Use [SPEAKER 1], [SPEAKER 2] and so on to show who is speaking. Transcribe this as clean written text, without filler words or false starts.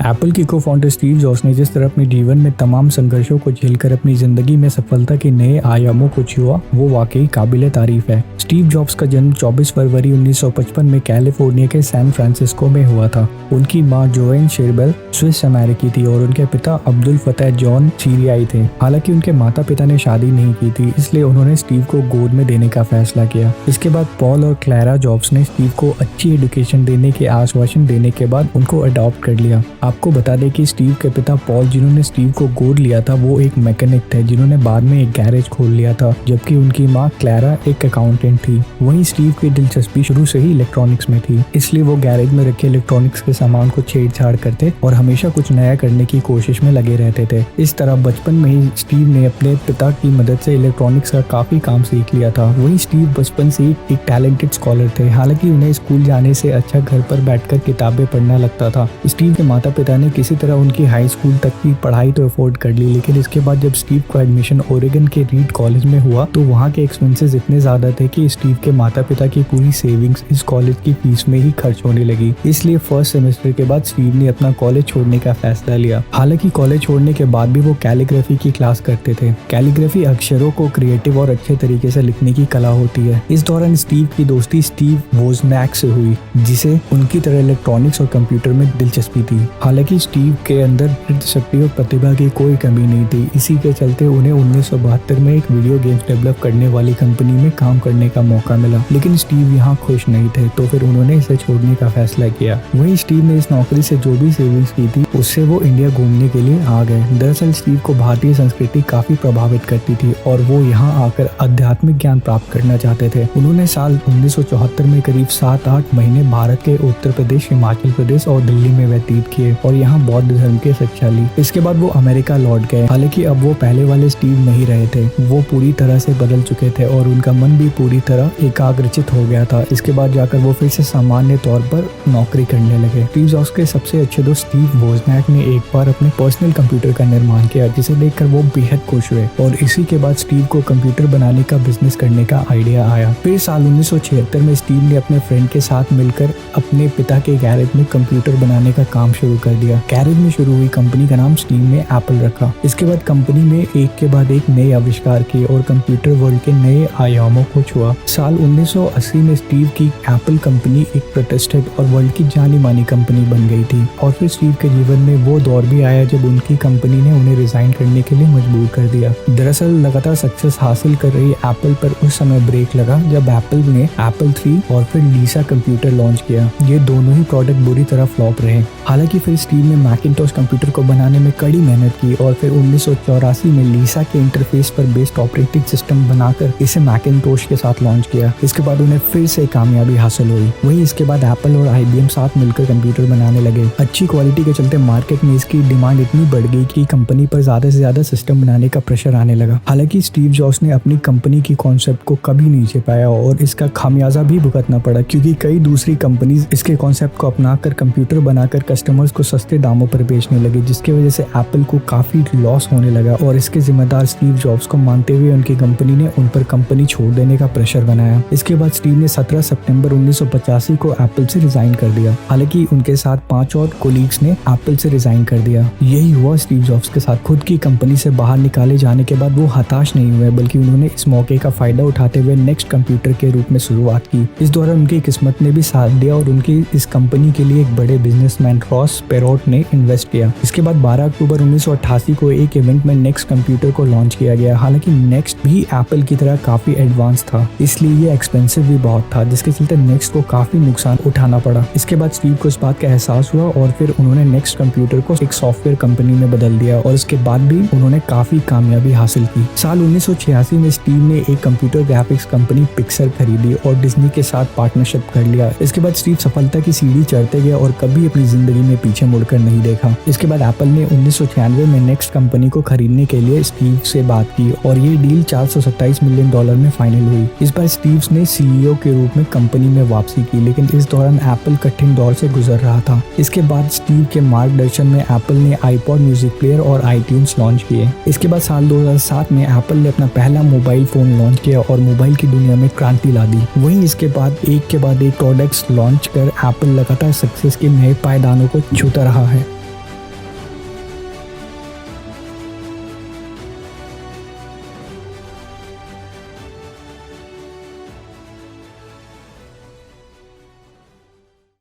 [SPEAKER 1] Apple के को founder Steve jobs ने जिस तरह अपने जीवन में तमाम संघर्षों को झेलकर अपनी जिंदगी में सफलता के नए आयामों को छुआ, वो वाकई काबिले तारीफ है। स्टीव जॉब्स का जन्म 24 फरवरी 1955 में कैलिफोर्निया के सैन फ्रांसिस्को में हुआ था। उनकी मां जोएन शेरबेल स्विस अमेरिकी थी और उनके पिता अब्दुल फतेह जॉन सीरियाई थे। हालांकि उनके माता पिता ने शादी नहीं की थी, इसलिए उन्होंने स्टीव को गोद में देने का फैसला किया। इसके बाद पॉल और क्लैरा जॉब्स ने स्टीव को अच्छी एजुकेशन देने के आश्वासन देने के बाद उनको अडॉप्ट कर लिया। आपको बता दें कि स्टीव के पिता पॉल, जिन्होंने स्टीव को गोद लिया था, वो एक मैकेनिक थे जिन्होंने बाद में एक गैरेज खोल लिया था, जबकि उनकी मां क्लैरा एक अकाउंटेंट थी। वहीं स्टीव की दिलचस्पी शुरू से ही इलेक्ट्रॉनिक्स में थी, इसलिए वो गैरेज में रखे इलेक्ट्रॉनिक्स के सामान को छेड़छाड़ करते और हमेशा कुछ नया करने की कोशिश में लगे रहते थे। इस तरह बचपन में ही स्टीव ने अपने पिता की मदद से इलेक्ट्रॉनिक्स का काफी काम सीख लिया था। वहीं स्टीव बचपन से ही एक टैलेंटेड स्कॉलर थे। हालांकि उन्हें स्कूल जाने से अच्छा घर पर बैठकर किताबें पढ़ना लगता था। स्टीव के माता पिता ने किसी तरह उनकी हाई स्कूल तक की पढ़ाई तो अफोर्ड कर ली, लेकिन इसके बाद जब स्टीव को एडमिशन ओरेगन के रीड कॉलेज में हुआ तो वहाँ के एक्सपेंसेस इतने ज्यादा थे कि स्टीव के माता पिता की पूरी सेविंग्स इस कॉलेज की फीस में ही खर्च होने लगी। इसलिए फर्स्ट सेमेस्टर के बाद स्टीव ने अपना कॉलेज छोड़ने का फैसला लिया। हालांकि कॉलेज छोड़ने के बाद भी वो कैलीग्राफी की क्लास करते थे। कैलीग्राफी अक्षरों को क्रिएटिव और अच्छे तरीके से लिखने की कला होती है। इस दौरान स्टीव की दोस्ती स्टीव वोजनैक से हुई, जिसे उनकी तरह इलेक्ट्रॉनिक्स और कंप्यूटर में दिलचस्पी थी। हालांकि स्टीव के अंदर नृत्य शक्ति और प्रतिभा की कोई कमी नहीं थी। इसी के चलते उन्हें 1972 में एक वीडियो गेम्स डेवलप करने वाली कंपनी में काम करने का मौका मिला, लेकिन स्टीव यहाँ खुश नहीं थे, तो फिर उन्होंने इसे छोड़ने का फैसला किया। वहीं स्टीव ने इस नौकरी से जो भी सेविंग्स की थी उससे वो इंडिया घूमने के लिए आ गए। दरअसल स्टीव को भारतीय संस्कृति काफी प्रभावित करती थी और वो यहाँ आकर आध्यात्मिक ज्ञान प्राप्त करना चाहते थे। उन्होंने साल 1974 में करीब 7-8 महीने भारत के उत्तर प्रदेश, हिमाचल प्रदेश और दिल्ली में व्यतीत किए और यहाँ बौद्ध धर्म की शिक्षा ली। इसके बाद वो अमेरिका लौट गए। हालांकि अब वो पहले वाले स्टीव नहीं रहे थे, वो पूरी तरह से बदल चुके थे और उनका मन भी पूरी तरह एकाग्रचित हो गया था। इसके बाद जाकर वो फिर से सामान्य तौर पर नौकरी करने लगे। स्टीव जॉब्स के सबसे अच्छे दोस्त स्टीव वोजनैक ने एक बार अपने पर्सनल कंप्यूटर का निर्माण किया, जिसे देखकर वो बेहद खुश हुए और इसी के बाद स्टीव को कंप्यूटर बनाने का बिजनेस करने का आइडिया आया। फिर साल 1976 में स्टीव ने अपने फ्रेंड के साथ मिलकर अपने पिता के गैरेज में कंप्यूटर बनाने का काम शुरू कर दिया। गैरेज में शुरू हुई कंपनी का नाम स्टीव ने एप्पल रखा। इसके बाद कंपनी में एक के बाद एक नए आविष्कार किए और कंप्यूटर वर्ल्ड के नए आयामों को छुआ। साल 1980 में स्टीव की एप्पल कंपनी एक प्रतिष्ठित और वर्ल्ड की जानी मानी कंपनी बन गई थी और फिर स्टीव के जीवन में वो दौर भी आया जब उनकी कंपनी ने उन्हें रिजाइन करने के लिए मजबूर कर दिया। दरअसल लगातार सक्सेस हासिल कर रही एप्पल पर उस समय ब्रेक लगा जब एप्पल ने एप्पल 3 और फिर लीसा कंप्यूटर लॉन्च किया। ये दोनों ही प्रोडक्ट बुरी तरह फ्लॉप रहे। हालांकि फिर स्टीव ने मैकिंटॉश कंप्यूटर को बनाने में कड़ी मेहनत की और फिर 1984 में लीसा के इंटरफेस पर बेस्ड ऑपरेटिंग सिस्टम बनाकर इसे मैकिंटॉश के साथ लॉन्च किया। इसके बाद उन्हें फिर से कामयाबी हासिल हुई। वहीं इसके बाद एप्पल और IBM साथ मिलकर कंप्यूटर बनाने लगे। अच्छी क्वालिटी के चलते मार्केट में इसकी डिमांड इतनी बढ़ गई कि कंपनी पर ज्यादा से ज्यादा सिस्टम बनाने का प्रेशर आने लगा। हालांकि स्टीव जॉब्स ने अपनी कंपनी की कॉन्सेप्ट को कभी नहीं छिपाया और इसका खामियाजा भी भुगतना पड़ा, क्योंकि कई दूसरी कंपनीज इसके कॉन्सेप्ट को अपनाकर कंप्यूटर बनाकर कस्टमर्स को सस्ते दामों पर बेचने लगे, जिसकी वजह से एप्पल को काफी लॉस होने लगा और इसके जिम्मेदार स्टीव जॉब्स को मानते हुए उनकी कंपनी ने उन पर कंपनी छोड़ देने का प्रेशर बनाया। इसके बाद स्टीव ने 17 सितंबर 1985 को एप्पल से रिजाइन कर दिया। हालांकि उनके साथ 5 और कोलीग्स ने एप्पल से रिजाइन कर दिया। यही हुआ स्टीव जॉब्स के साथ। खुद की कंपनी से बाहर निकाले जाने के बाद वो हताश नहीं हुए, बल्कि उन्होंने इस मौके का फायदा उठाते हुए नेक्स्ट कंप्यूटर के रूप में शुरुआत की। इस दौरान उनकी किस्मत ने भी साथ दिया और उनकी इस कंपनी के लिए एक बड़े बिजनेसमैन रॉस पेरोट ने इन्वेस्ट किया। इसके बाद 12 अक्टूबर 1988 को एक इवेंट में नेक्स्ट कंप्यूटर को लॉन्च किया गया। हालांकि नेक्स्ट भी एप्पल की तरह काफी एडवांस था, इसलिए ये एक्सपेंसिव भी बहुत था, जिसके चलते नेक्स्ट को काफी नुकसान उठाना पड़ा। इसके बाद स्टीव को इस बात का एहसास हुआ और फिर उन्होंने नेक्स्ट कंप्यूटर को एक सॉफ्टवेयर कंपनी में बदल दिया और इसके बाद भी उन्होंने काफी कामयाबी हासिल की। साल 1986 में स्टीव ने एक कंप्यूटर ग्राफिक्स कंपनी पिक्सर खरीदी और डिज्नी के साथ पार्टनरशिप कर लिया। इसके बाद स्टीव सफलता की सीढ़ी चढ़ते गए और कभी अपनी जिंदगी में पीछे मुड़कर नहीं देखा। इसके बाद एप्पल ने 1996 में नेक्स्ट कंपनी को खरीदने के लिए स्टीव से बात की और ये डील $427 मिलियन में फाइनल हुई। इस बार स्टीव ने CEO के रूप में कंपनी में वापसी की, लेकिन इस दौरान एप्पल कठिन दौर से गुजर रहा था। इसके बाद स्टीव के मार्गदर्शन में एप्पल ने iPod म्यूजिक प्लेयर और iTunes लॉन्च किए। इसके बाद साल 2007 में एप्पल ने अपना पहला मोबाइल फोन लॉन्च किया और मोबाइल की दुनिया में क्रांति ला दी। वहीं इसके बाद एक के बाद एक प्रोडक्ट्स लॉन्च कर एप्पल लगातार सक्सेस के नए पायदानों को छूता रहा है।